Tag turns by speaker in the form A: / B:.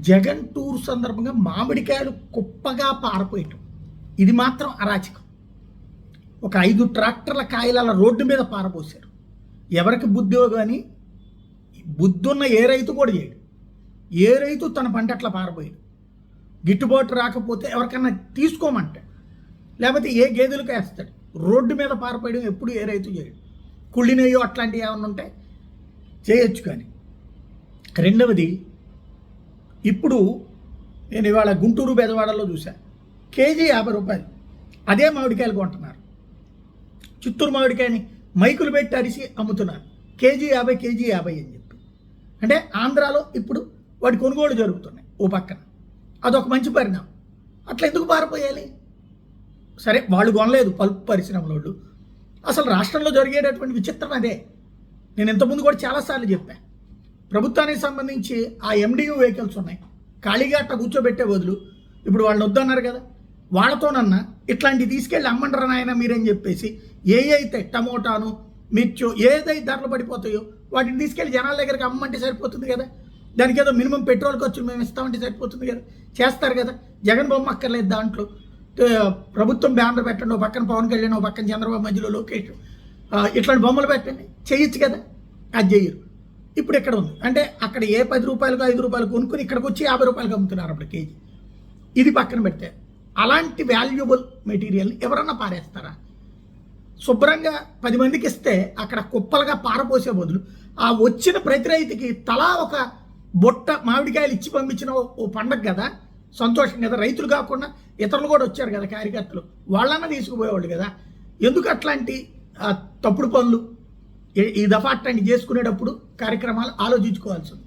A: Jagan tour సందర్భంగా మామిడికాయలు కుప్పగా పారపోయటం ఇది మాత్రం అరాచకం. ఒక 5 ట్రాక్టర్ల కాయల రోడ్డు మీద పారపోసారు. ఎవరికి బుద్ధి కానీ బుద్ధున్న ఏ రైతు కూడా చేయడు. ఏ రైతు తన పంట అట్లా పారపోయాడు. గిట్టుబాటు రాకపోతే ఎవరికన్నా తీసుకోమంటాడు, లేకపోతే ఏ గేదెలకు వేస్తాడు. రోడ్డు మీద పారపోయడం ఎప్పుడు ఏ రైతు చేయడు. కుళ్ళినయో అట్లాంటివి ఏమన్నా ఉంటే చేయొచ్చు. కానీ రెండవది, ఇప్పుడు నేను ఇవాళ గుంటూరు బెజవాడలో చూశాను, కేజీ 50 రూపాయలు అదే మామిడికాయలు కొంటున్నారు. చిత్తూరు మామిడికాయని మైకులు పెట్టి అరిసి అమ్ముతున్నారు, కేజీ 50 కేజీ 50 అని చెప్పి. అంటే ఆంధ్రాలో ఇప్పుడు వాటి కొనుగోలు జరుగుతున్నాయి ఓ పక్కన. అదొక మంచి పరిణామం. అట్లా ఎందుకు పారిపోయాలి? సరే, వాళ్ళు కొనలేదు పల్ప్ పరిశ్రమలోళ్ళు. అసలు రాష్ట్రంలో జరిగేటటువంటి విచిత్రం అదే. నేను ఇంతకుముందు కూడా చాలాసార్లు చెప్పాను. ప్రభుత్వానికి సంబంధించి ఆ ఎండియూ వెహికల్స్ ఉన్నాయి, ఖాళీగా అట్లా కూర్చోబెట్టే బదులు ఇప్పుడు వాళ్ళు వద్దన్నారు కదా, వాళ్ళతోనన్నా ఇట్లాంటివి తీసుకెళ్ళి అమ్మంటారు నాయన మీరని చెప్పేసి, ఏ అయితే టమోటాను మిర్చో ఏదైతే ధరలు పడిపోతాయో వాటిని తీసుకెళ్ళి జనాల దగ్గరికి అమ్మంటే సరిపోతుంది కదా. దానికి ఏదో మినిమం పెట్రోల్ ఖర్చులు మేము ఇస్తామంటే సరిపోతుంది కదా. చేస్తారు కదా. జగన్ బొమ్మ అక్కర్లేదు దాంట్లో. ప్రభుత్వం బ్యానర్ పెట్టండి, ఓ పక్కన పవన్ కళ్యాణ్, ఓ పక్కన చంద్రబాబు, మధ్యలో లోకేష్, ఇట్లాంటి బొమ్మలు పెట్టండి, చేయొచ్చు కదా. అది చేయరు. ఇప్పుడు ఎక్కడ ఉంది అంటే అక్కడ ఏ 10 రూపాయలకు 5 రూపాయలు కొనుక్కుని ఇక్కడికి వచ్చి 50 రూపాయలకు అమ్ముతున్నారు అప్పుడు కేజీ. ఇది పక్కన పెడితే అలాంటి వాల్యుబుల్ మెటీరియల్ని ఎవరన్నా పారేస్తారా? శుభ్రంగా 10 మందికి ఇస్తే అక్కడ కుప్పలుగా పారపోసే బదులు ఆ వచ్చిన ప్రతి రైతుకి తలా ఒక బొట్ట మామిడికాయలు ఇచ్చి పంపించిన ఓ పండగ కదా, సంతోషం కదా. రైతులు కాకుండా ఇతరులు కూడా వచ్చారు కదా, కార్యకర్తలు, వాళ్ళన్నా తీసుకుపోయేవాళ్ళు కదా. ఎందుకు అట్లాంటి తప్పుడు పనులు? ఈ దఫా అట్లాంటి చేసుకునేటప్పుడు కార్యక్రమాలు ఆలోచించుకోవాల్సి ఉంది.